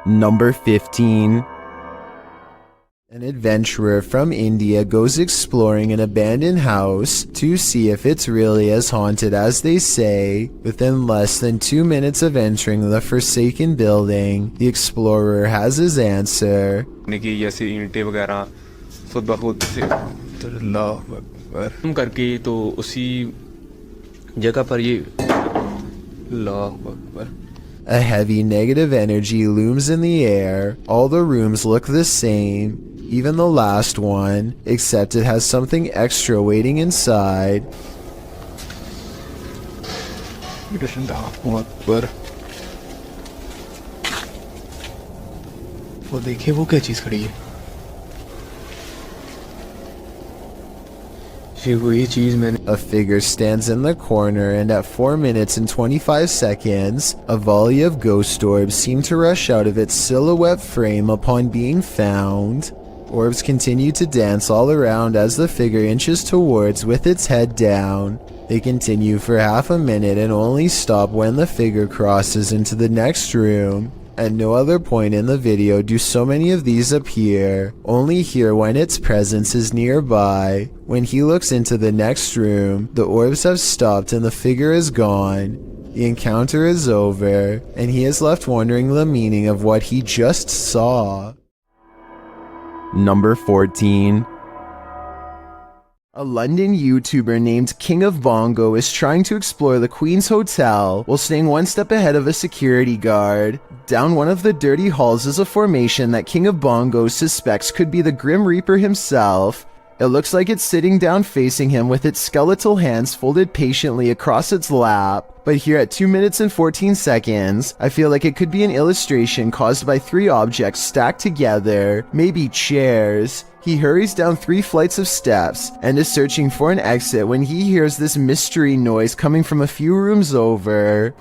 Number 15. An adventurer from India goes exploring an abandoned house to see if it's really as haunted as they say. Within less than 2 minutes of entering the forsaken building, the explorer has his answer. A heavy negative energy looms in the air. All the rooms look the same, even the last one, except it has something extra waiting inside. A figure stands in the corner, and at 4 minutes and 25 seconds, a volley of ghost orbs seem to rush out of its silhouette frame upon being found. Orbs continue to dance all around as the figure inches towards with its head down. They continue for half a minute and only stop when the figure crosses into the next room. At no other point in the video do so many of these appear, only here when its presence is nearby. When he looks into the next room, the orbs have stopped and the figure is gone. The encounter is over, and he is left wondering the meaning of what he just saw. Number 14. A London YouTuber named King of Bongo is trying to explore the Queen's Hotel while staying one step ahead of a security guard. Down one of the dirty halls is a formation that King of Bongo suspects could be the Grim Reaper himself. It looks like it's sitting down facing him with its skeletal hands folded patiently across its lap. But here at 2 minutes and 14 seconds, I feel like it could be an illustration caused by 3 objects stacked together, maybe chairs. He hurries down 3 flights of steps and is searching for an exit when he hears this mystery noise coming from a few rooms over.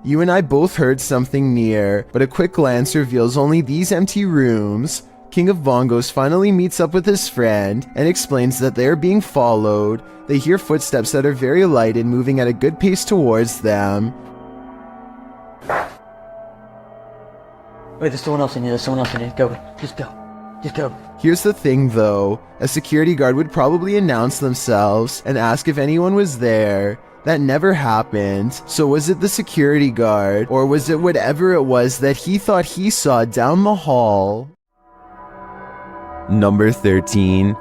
You and I both heard something near, but a quick glance reveals only these empty rooms. King of Bongos finally meets up with his friend and explains that they are being followed. They hear footsteps that are very light and moving at a good pace towards them. Wait, there's someone else in here, Go, just go. Just go. Here's the thing though, a security guard would probably announce themselves and ask if anyone was there. That never happened. So was it the security guard, or was it whatever it was that he thought he saw down the hall? Number 13.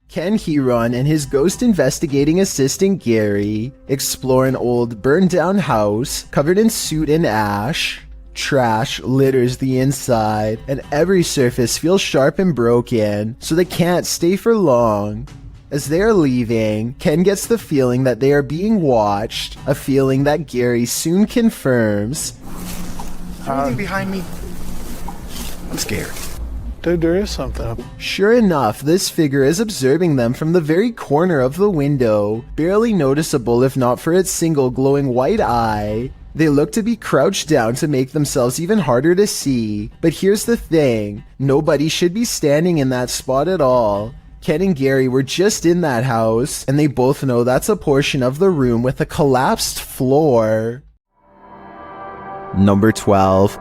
Ken Heron and his ghost investigating assistant Gary explore an old burned down house covered in soot and ash. Trash litters the inside, and every surface feels sharp and broken, so they can't stay for long. As they are leaving, Ken gets the feeling that they are being watched, a feeling that Gary soon confirms. Anything behind me? I'm scared. Dude, there is something. Sure enough, this figure is observing them from the very corner of the window, barely noticeable if not for its single glowing white eye. They look to be crouched down to make themselves even harder to see, but here's the thing, nobody should be standing in that spot at all. Ken and Gary were just in that house, and they both know that's a portion of the room with a collapsed floor. Number 12.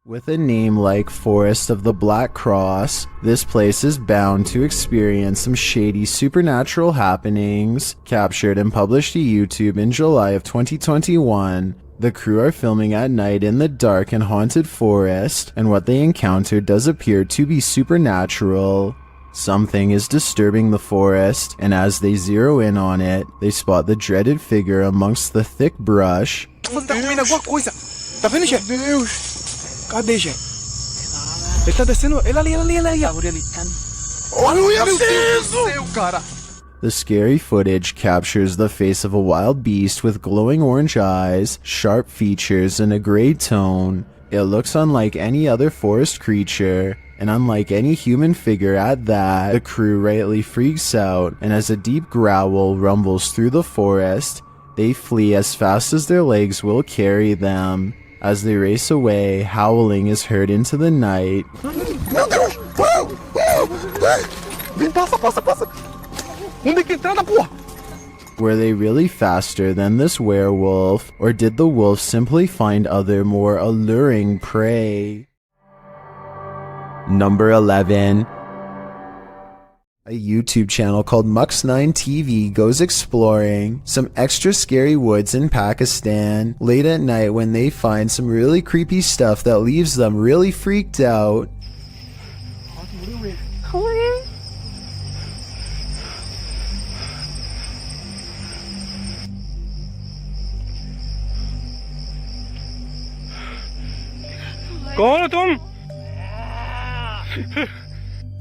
With a name like Forest of the Black Cross, this place is bound to experience some shady supernatural happenings. Captured and published to YouTube in July of 2021, the crew are filming at night in the dark and haunted forest, and what they encountered does appear to be supernatural. Something is disturbing the forest, and as they zero in on it, they spot the dreaded figure amongst the thick brush. Cadê, gente? Ele tá descendo. Ele ali. Olha, meu Deus, cara. The scary footage captures the face of a wild beast with glowing orange eyes, sharp features, and a gray tone. It looks unlike any other forest creature, and unlike any human figure at that. The crew rightly freaks out, and as a deep growl rumbles through the forest, they flee as fast as their legs will carry them. As they race away, howling is heard into the night. Meu Deus! Passa! Onde é que entrada, porra? Were they really faster than this werewolf, or did the wolf simply find other more alluring prey? Number 11. A YouTube channel called Mux9 TV goes exploring some extra scary woods in Pakistan late at night when they find some really creepy stuff that leaves them really freaked out.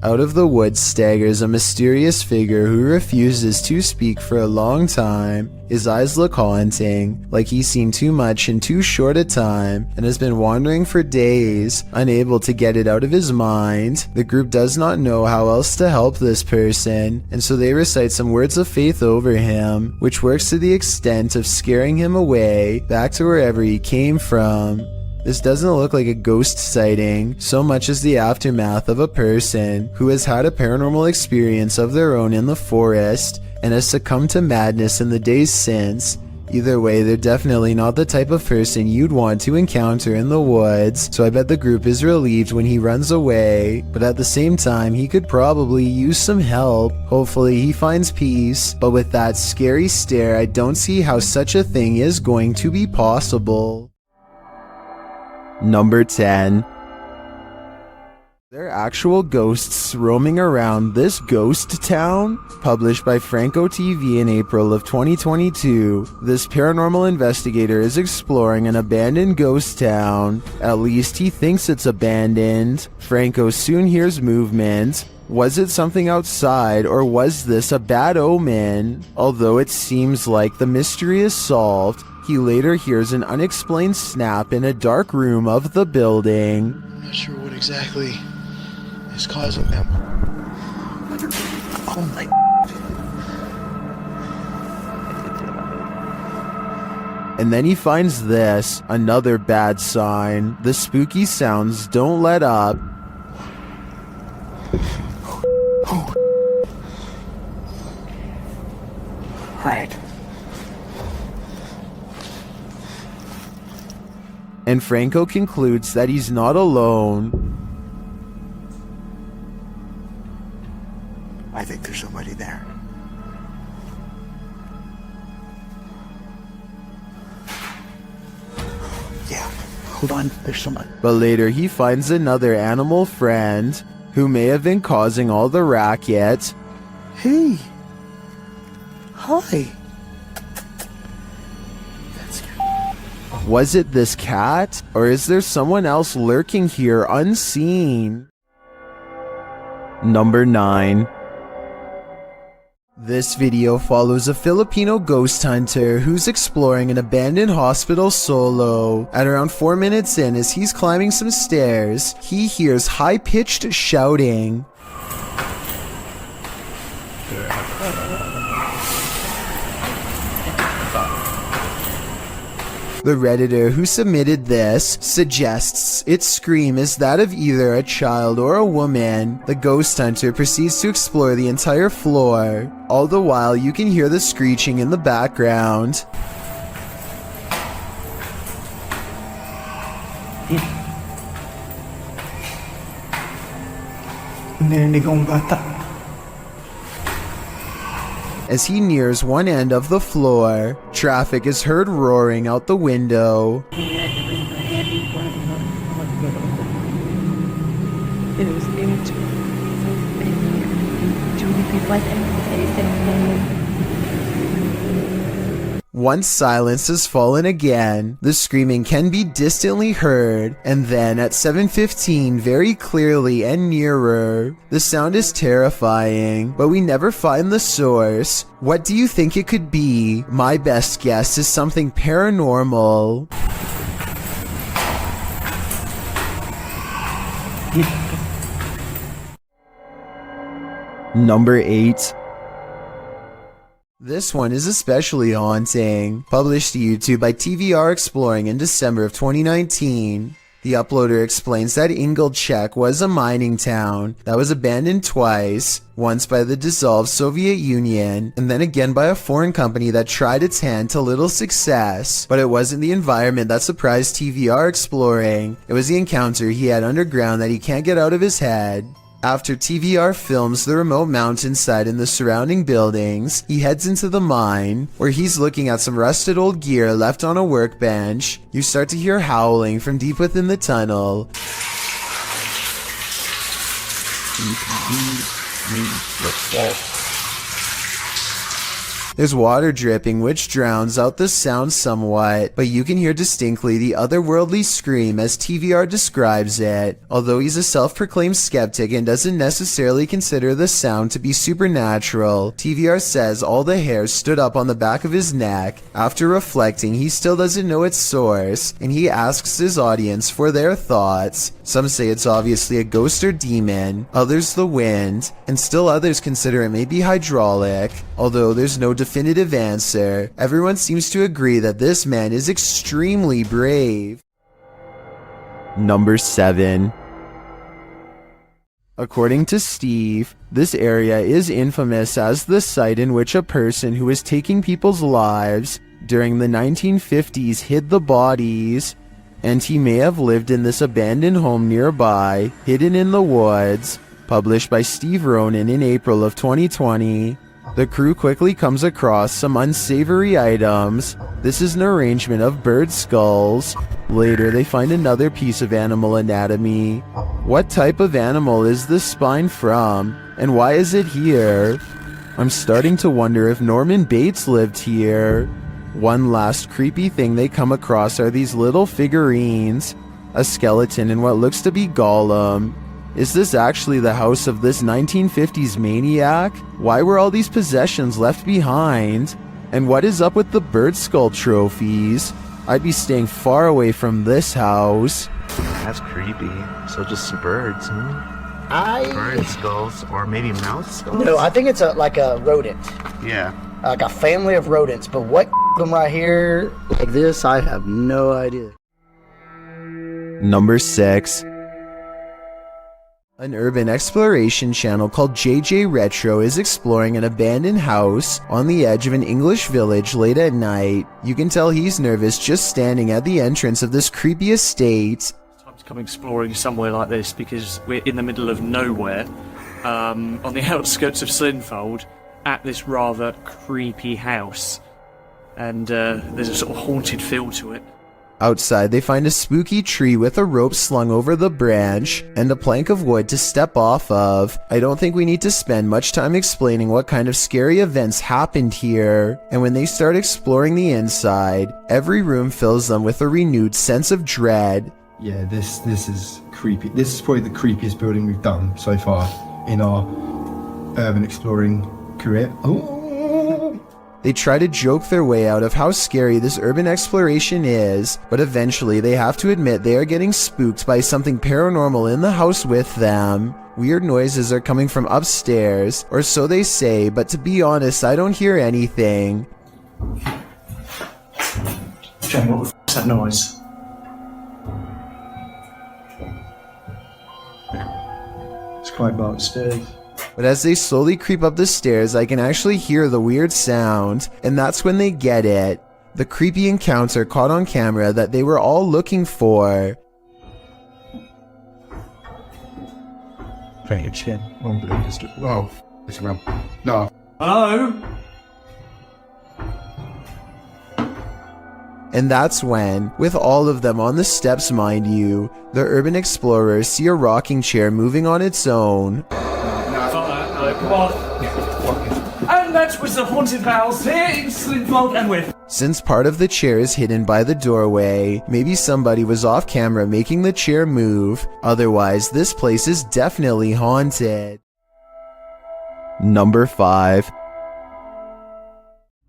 Out of the woods staggers a mysterious figure who refuses to speak for a long time. His eyes look haunting, like he's seen too much in too short a time, and has been wandering for days, unable to get it out of his mind. The group does not know how else to help this person, and so they recite some words of faith over him, which works to the extent of scaring him away, back to wherever he came from. This doesn't look like a ghost sighting so much as the aftermath of a person who has had a paranormal experience of their own in the forest and has succumbed to madness in the days since. Either way, they're definitely not the type of person you'd want to encounter in the woods, so I bet the group is relieved when he runs away, but at the same time, he could probably use some help. Hopefully he finds peace, but with that scary stare, I don't see how such a thing is going to be possible. Number 10. There are actual ghosts roaming around this ghost town? Published by Franco TV in April of 2022, this paranormal investigator is exploring an abandoned ghost town. At least he thinks it's abandoned. Franco soon hears movement. Was it something outside, or was this a bad omen? Although it seems like the mystery is solved, he later hears an unexplained snap in a dark room of the building. I'm not sure what exactly is causing them. Oh my. And then he finds this, another bad sign. The spooky sounds don't let up. Right. And Franco concludes that he's not alone. I think there's somebody there. Yeah, hold on, there's someone. But later he finds another animal friend who may have been causing all the racket. Hey. Hi. Was it this cat? Or is there someone else lurking here unseen? Number 9. This video follows a Filipino ghost hunter who's exploring an abandoned hospital solo. At around 4 minutes in, as he's climbing some stairs, he hears high-pitched shouting. The Redditor who submitted this suggests its scream is that of either a child or a woman. The ghost hunter proceeds to explore the entire floor. All the while, you can hear the screeching in the background. Narinig akong bata. As he nears one end of the floor, traffic is heard roaring out the window. Once silence has fallen again, the screaming can be distantly heard, and then at 7:15 very clearly and nearer. The sound is terrifying, but we never find the source. What do you think it could be? My best guess is something paranormal. Number 8. This one is especially haunting. Published to YouTube by TVR Exploring in December of 2019. The uploader explains that Ingolchek was a mining town that was abandoned twice, once by the dissolved Soviet Union, and then again by a foreign company that tried its hand to little success. But it wasn't the environment that surprised TVR exploring, it was the encounter he had underground that he can't get out of his head. After TVR films the remote mountainside and the surrounding buildings, he heads into the mine, where he's looking at some rusted old gear left on a workbench. You start to hear howling from deep within the tunnel. There's water dripping, which drowns out the sound somewhat, but you can hear distinctly the otherworldly scream as TVR describes it. Although he's a self-proclaimed skeptic and doesn't necessarily consider the sound to be supernatural, TVR says all the hairs stood up on the back of his neck. After reflecting, he still doesn't know its source, and he asks his audience for their thoughts. Some say it's obviously a ghost or demon, others the wind, and still others consider it may be hydraulic. Although there's no definitive answer, everyone seems to agree that this man is extremely brave. Number 7. According to Steve, this area is infamous as the site in which a person who was taking people's lives during the 1950s hid the bodies, and he may have lived in this abandoned home nearby, hidden in the woods. Published by Steve Ronan in April of 2020. The crew quickly comes across some unsavory items. This is an arrangement of bird skulls. Later, they find another piece of animal anatomy. What type of animal is this spine from, and why is it here? I'm starting to wonder if Norman Bates lived here. One last creepy thing they come across are these little figurines. A skeleton and what looks to be Gollum. Is this actually the house of this 1950s maniac? Why were all these possessions left behind? And what is up with the bird skull trophies? I'd be staying far away from this house. That's creepy. So just some birds, huh? Bird skulls, or maybe mouse skulls? No, I think it's like a rodent. Yeah. Like a family of rodents. But what them right here like this, I have no idea. Number 6. An urban exploration channel called JJ Retro is exploring an abandoned house on the edge of an English village late at night. You can tell he's nervous just standing at the entrance of this creepy estate. Time to come exploring somewhere like this because we're in the middle of nowhere, on the outskirts of Slinfold, at this rather creepy house. And there's a sort of haunted feel to it. Outside, they find a spooky tree with a rope slung over the branch and a plank of wood to step off of. I don't think we need to spend much time explaining what kind of scary events happened here. And when they start exploring the inside, every room fills them with a renewed sense of dread. Yeah, this is creepy. This is probably the creepiest building we've done so far in our urban exploring career. Oh. They try to joke their way out of how scary this urban exploration is, but eventually they have to admit they are getting spooked by something paranormal in the house with them. Weird noises are coming from upstairs, or so they say, but to be honest, I don't hear anything. Jane, what the f***'s that noise? It's quite about upstairs. But as they slowly creep up the stairs, I can actually hear the weird sound, and that's when they get it. The creepy encounter caught on camera that they were all looking for. Very chin. Whoa, it's around. No. Hello? And that's when, with all of them on the steps mind you, the urban explorers see a rocking chair moving on its own. And that was the haunted house here in Slinfold and with. Since part of the chair is hidden by the doorway, maybe somebody was off camera making the chair move. Otherwise, this place is definitely haunted. Number 5.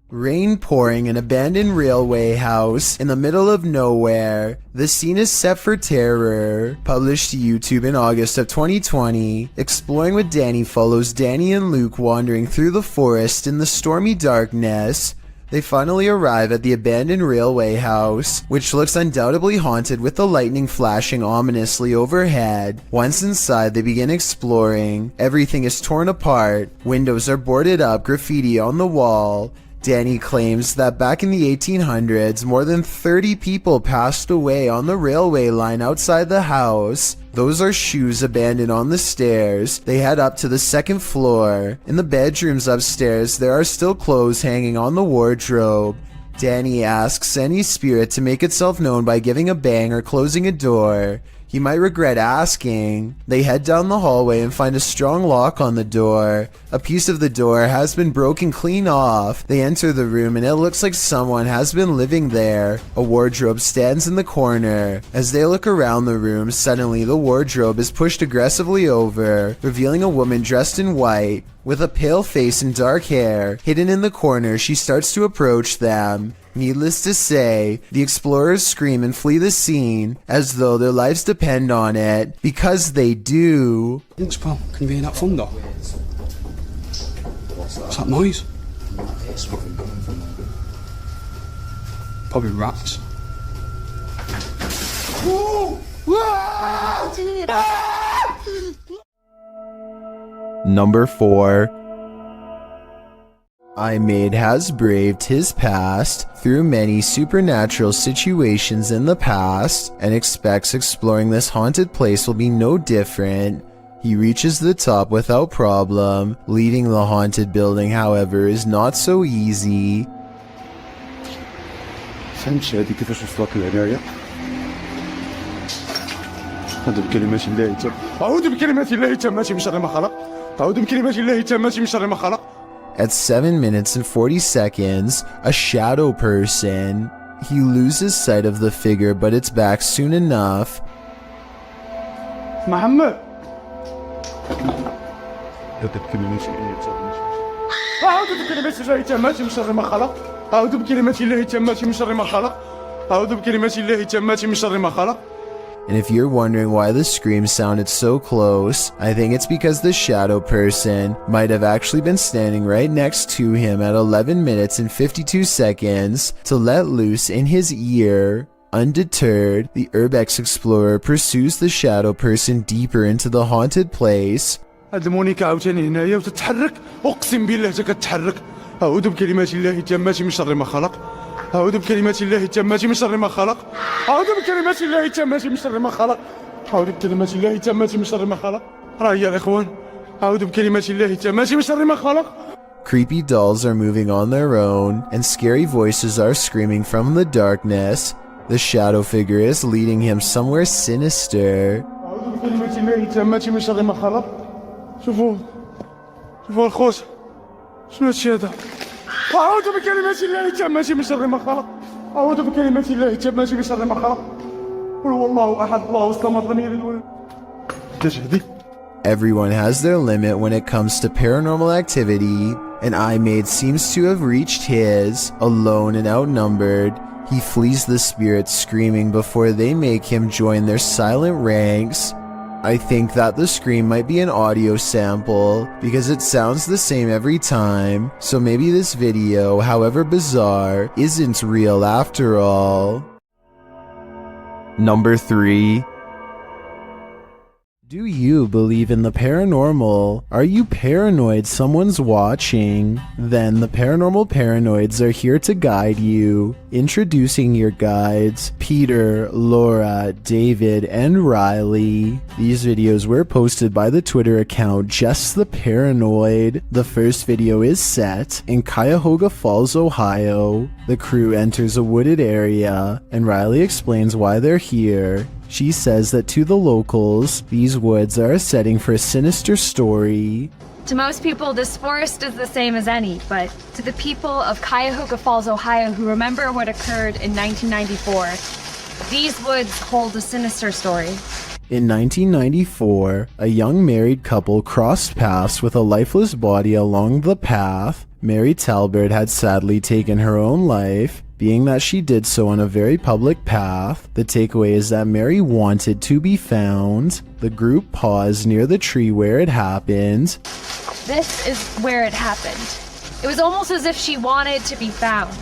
Rain pouring an abandoned railway house in the middle of nowhere. The scene is set for terror. Published to YouTube in August of 2020. Exploring with Danny follows Danny and Luke wandering through the forest in the stormy darkness. They finally arrive at the abandoned railway house, which looks undoubtedly haunted with the lightning flashing ominously overhead. Once inside, they begin exploring. Everything is torn apart. Windows are boarded up, graffiti on the wall. Danny claims that back in the 1800s, more than 30 people passed away on the railway line outside the house. Those are shoes abandoned on the stairs. They head up to the second floor. In the bedrooms upstairs, there are still clothes hanging on the wardrobe. Danny asks any spirit to make itself known by giving a bang or closing a door. He might regret asking. They head down the hallway and find a strong lock on the door. A piece of the door has been broken clean off. They enter the room and it looks like someone has been living there. A wardrobe stands in the corner. As they look around the room, suddenly the wardrobe is pushed aggressively over, revealing a woman dressed in white, with a pale face and dark hair. Hidden in the corner, she starts to approach them. Needless to say, the explorers scream and flee the scene as though their lives depend on it, because they do. Thanks, pal. Can you be in that thunder? What's that noise? Probably rats. Number 4. iMade has braved his past through many supernatural situations in the past and expects exploring this haunted place will be no different. He reaches the top without problem. Leaving the haunted building, however, is not so easy. فهمتش هذه كيفاش وصلت لهنايا. أعوذ بكلمات الله التامة. أعوذ بكلمات الله التامة من شر ما خلق. أعوذ بكلمات الله التامة من شر ما خلق. At 7 minutes and 40 seconds, a shadow person. He loses sight of the figure, but it's back soon enough. محمد. أعوذ بكلمات الله التامة. أعوذ بكلمات الله التامة من شر ما خلق. أعوذ بكلمات الله التامة من شر ما خلق. أعوذ بكلمات الله التامة من شر ما خلق. And if you're wondering why the scream sounded so close, I think it's because the shadow person might have actually been standing right next to him at 11 minutes and 52 seconds to let loose in his ear. Undeterred, the Urbex explorer pursues the shadow person deeper into the haunted place. هاد المونيكا عاوتاني هنايا وتتحرك، أقسم بالله حتى كتحرك. أعوذ بكلمات الله التامة من شر ما خلق. أعوذ بكلمات الله التامة من شر ما خلق. أعوذ بكلمات الله التامة من شر ما خلق. أعوذ بكلمات الله التامة من شر ما خلق. راه يا الإخوان، أعوذ بكلمات الله التامة من شر ما خلق. Creepy dolls are moving on their own, and scary voices are screaming from the darkness. The shadow figure is leading him somewhere sinister. أعوذ بكلمات الله التامة من شر ما خلق. شوفوا الخوت، شنو هادشي هذا؟ أعوذ بكلمات الله التامة من شر ما خلق. أعوذ بكلمات الله التامة من شر ما خلق. قل هو الله أحد الله الصمد لم يلد ولم يولد. Everyone has their limit when it comes to paranormal activity, and iMade seems to have reached his. Alone and outnumbered, he flees the spirits screaming before they make him join their silent ranks. I think that the scream might be an audio sample because it sounds the same every time, so maybe this video, however bizarre, isn't real after all. Number 3. Do you believe in the paranormal? Are you paranoid someone's watching? Then the Paranormal Paranoids are here to guide you. Introducing your guides, Peter, Laura, David, and Riley. These videos were posted by the Twitter account Just the Paranoid. The first video is set in Cuyahoga Falls, Ohio. The crew enters a wooded area, and Riley explains why they're here. She says that to the locals, these woods are a setting for a sinister story. To most people, this forest is the same as any, but to the people of Cuyahoga Falls, Ohio, who remember what occurred in 1994, these woods hold a sinister story. In 1994, a young married couple crossed paths with a lifeless body along the path. Mary Talbert had sadly taken her own life. Being that she did so on a very public path, the takeaway is that Mary wanted to be found. The group paused near the tree where it happened. This is where it happened. It was almost as if she wanted to be found,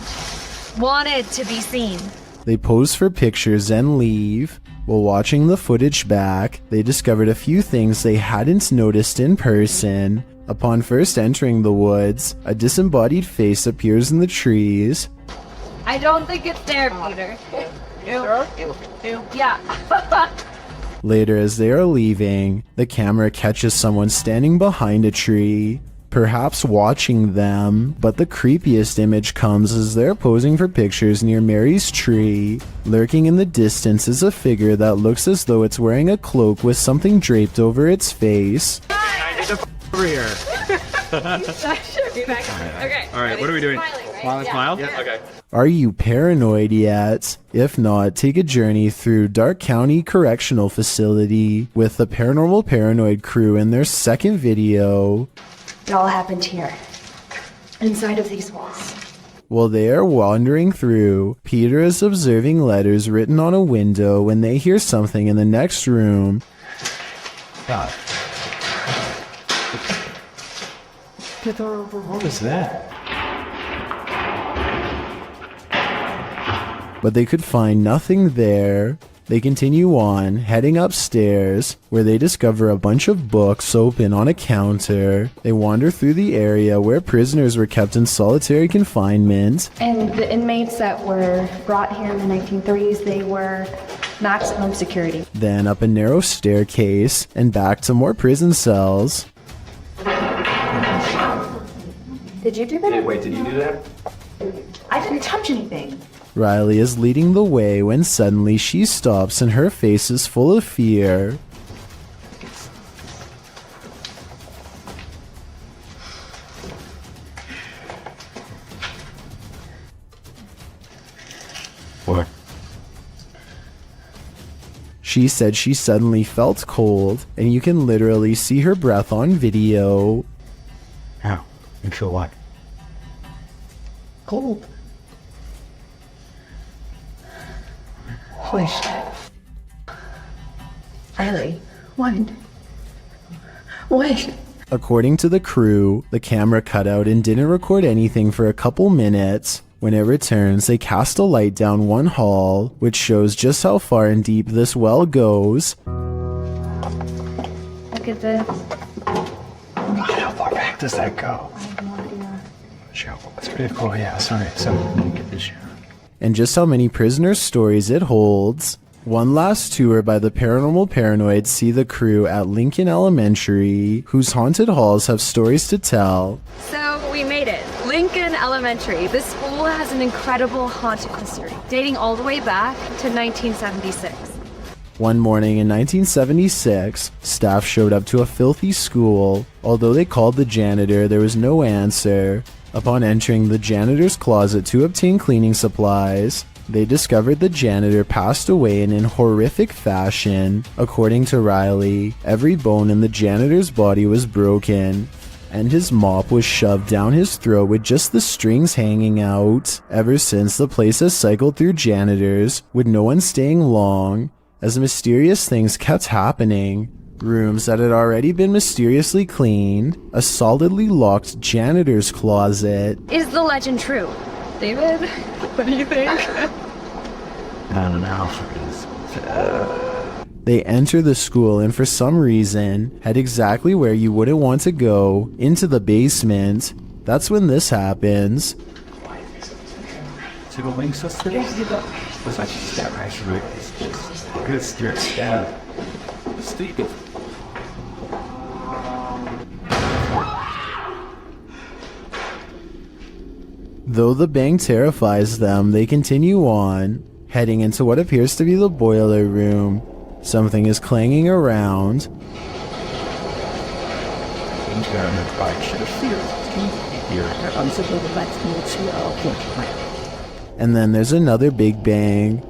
wanted to be seen. They pose for pictures and leave. While watching the footage back, they discovered a few things they hadn't noticed in person. Upon first entering the woods, a disembodied face appears in the trees. I don't think it's there, Peter. Yeah. Later, as they are leaving, the camera catches someone standing behind a tree, perhaps watching them, but the creepiest image comes as they're posing for pictures near Mary's tree. Lurking in the distance is a figure that looks as though it's wearing a cloak with something draped over its face. Over here. Okay. Alright, what are we doing? Smile? Yeah. Okay. Are you paranoid yet? If not, take a journey through Dark County Correctional Facility with the Paranormal Paranoid crew in their second video. It all happened here, inside of these walls. While they are wandering through, Peter is observing letters written on a window when they hear something in the next room. God. What was that? But they could find nothing there. They continue on, heading upstairs, where they discover a bunch of books open on a counter. They wander through the area where prisoners were kept in solitary confinement. And the inmates that were brought here in the 1930s, they were maximum security. Then up a narrow staircase, and back to more prison cells. Did you do that? Wait, did you do that? I didn't touch anything. Riley is leading the way when suddenly she stops and her face is full of fear. What? She said she suddenly felt cold, and you can literally see her breath on video. How? You feel what? Cold. Holy shit. Riley, what? What? According to the crew, the camera cut out and didn't record anything for a couple minutes. When it returns, they cast a light down one hall, which shows just how far and deep this well goes. Look at this. God, how far back does that go? I have no idea. Show. That's pretty cool, yeah, sorry. So, get this show. And just how many prisoner stories it holds. One last tour by the Paranormal Paranoids see the crew at Lincoln Elementary, whose haunted halls have stories to tell. So we made it. Lincoln Elementary. This school has an incredible haunted history, dating all the way back to 1976. One morning in 1976, staff showed up to a filthy school. Although they called the janitor, there was no answer. Upon entering the janitor's closet to obtain cleaning supplies, they discovered the janitor passed away in horrific fashion. According to Riley, every bone in the janitor's body was broken, and his mop was shoved down his throat with just the strings hanging out. Ever since, the place has cycled through janitors, with no one staying long, as mysterious things kept happening. Rooms that had already been mysteriously cleaned, a solidly locked janitor's closet. Is the legend true? David, what do you think? I don't know. They enter the school and for some reason head exactly where you wouldn't want to go, into the basement. That's when this happens. To go wing sister? What's that? Stab right through it. Good steer. Stab. Stupid. Though the bang terrifies them, they continue on, heading into what appears to be the boiler room. Something is clanging around. And then there's another big bang.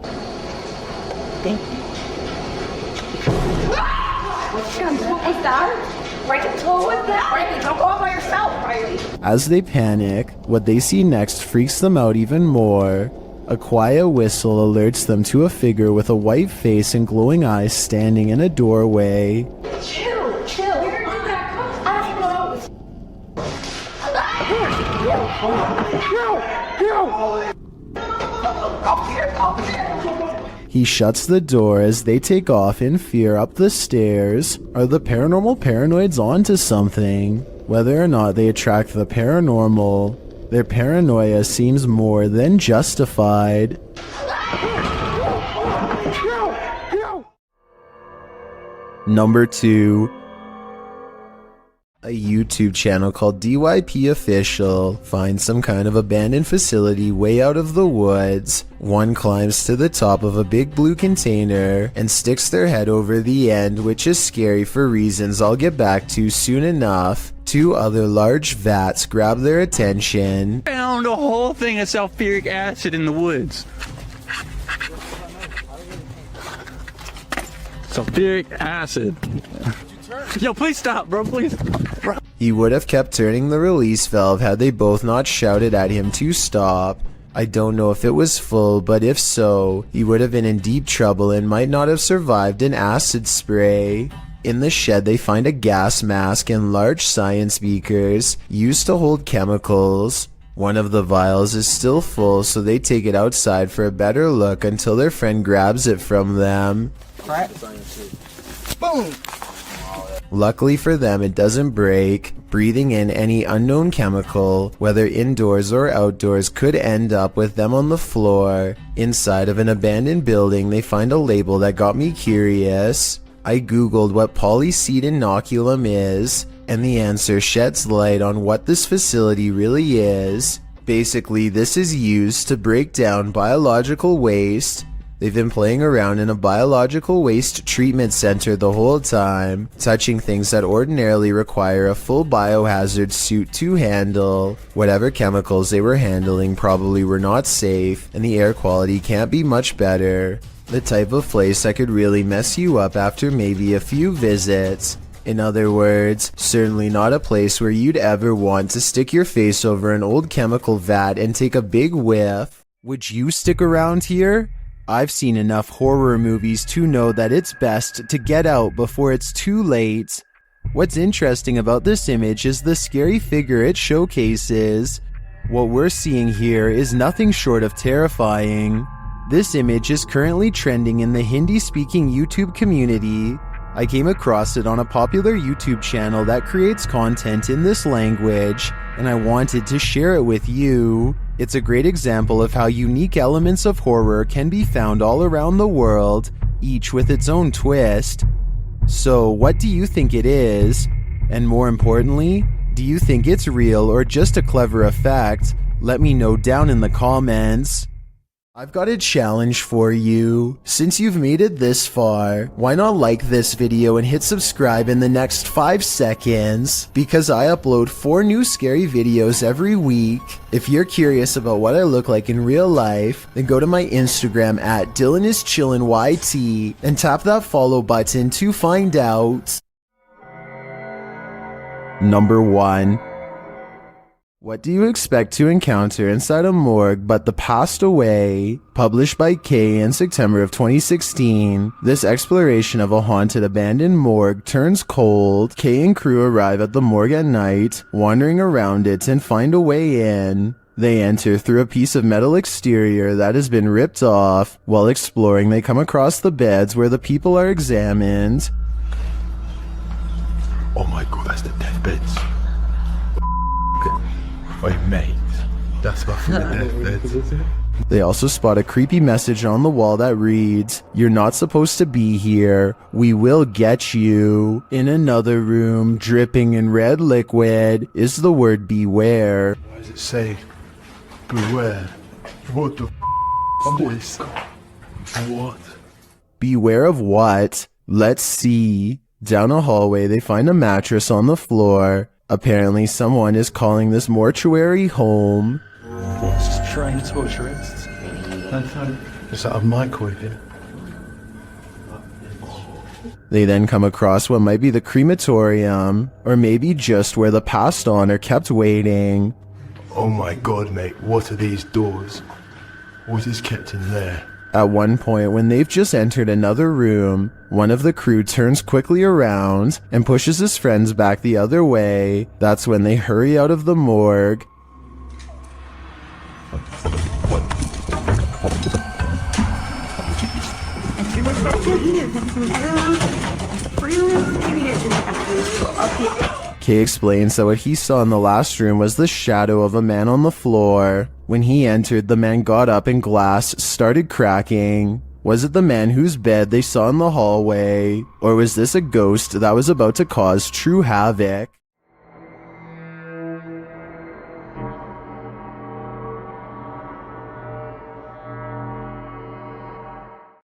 As they panic, what they see next freaks them out even more. A quiet whistle alerts them to a figure with a white face and glowing eyes standing in a doorway. Chill. He shuts the door as they take off in fear up the stairs. Are the paranormal paranoids onto something? Whether or not they attract the paranormal, their paranoia seems more than justified. Number 2. A YouTube channel called DYP Official finds some kind of abandoned facility way out of the woods. One climbs to the top of a big blue container and sticks their head over the end, which is scary for reasons I'll get back to soon enough. 2 other large vats grab their attention. Found a whole thing of sulfuric acid in the woods. Sulfuric acid. Yo, please stop, bro, please. He would have kept turning the release valve had they both not shouted at him to stop. I don't know if it was full, but if so, he would have been in deep trouble and might not have survived an acid spray. In the shed, they find a gas mask and large science beakers used to hold chemicals. One of the vials is still full, so they take it outside for a better look until their friend grabs it from them. Boom! Luckily for them, it doesn't break. Breathing in any unknown chemical, whether indoors or outdoors, could end up with them on the floor. Inside of an abandoned building, they find a label that got me curious. I googled what polyseed inoculum is, and the answer sheds light on what this facility really is. Basically, this is used to break down biological waste. They've been playing around in a biological waste treatment center the whole time, touching things that ordinarily require a full biohazard suit to handle. Whatever chemicals they were handling probably were not safe, and the air quality can't be much better. The type of place that could really mess you up after maybe a few visits. In other words, certainly not a place where you'd ever want to stick your face over an old chemical vat and take a big whiff. Would you stick around here? I've seen enough horror movies to know that it's best to get out before it's too late. What's interesting about this image is the scary figure it showcases. What we're seeing here is nothing short of terrifying. This image is currently trending in the Hindi-speaking YouTube community. I came across it on a popular YouTube channel that creates content in this language, and I wanted to share it with you. It's a great example of how unique elements of horror can be found all around the world, each with its own twist. So, what do you think it is? And more importantly, do you think it's real or just a clever effect? Let me know down in the comments. I've got a challenge for you. Since you've made it this far, why not like this video and hit subscribe in the next 5 seconds? Because I upload 4 new scary videos every week. If you're curious about what I look like in real life, then go to my Instagram at DylanIsChillinYT and tap that follow button to find out. Number 1. What do you expect to encounter inside a morgue but the Passed Away? Published by Kay in September of 2016, this exploration of a haunted abandoned morgue turns cold. Kay and crew arrive at the morgue at night, wandering around it and find a way in. They enter through a piece of metal exterior that has been ripped off. While exploring, they come across the beds where the people are examined. Oh my god, that's the deathbeds. Wait, mate, that's my fucking deathbed. They also spot a creepy message on the wall that reads, "You're not supposed to be here. We will get you." In another room, dripping in red liquid, is the word beware. Why does it say beware? What the is this? What? Beware of what? Let's see. Down a hallway, they find a mattress on the floor. Apparently, someone is calling this mortuary home. What's this? Trained torturists? Is that a microwave here? They then come across what might be the crematorium, or maybe just where the passed on are kept waiting. Oh my god, mate, what are these doors? What is kept in there? At one point, when they've just entered another room, one of the crew turns quickly around and pushes his friends back the other way. That's when they hurry out of the morgue. Kay explains that what he saw in the last room was the shadow of a man on the floor. When he entered, the man got up and glass started cracking. Was it the man whose bed they saw in the hallway? Or was this a ghost that was about to cause true havoc?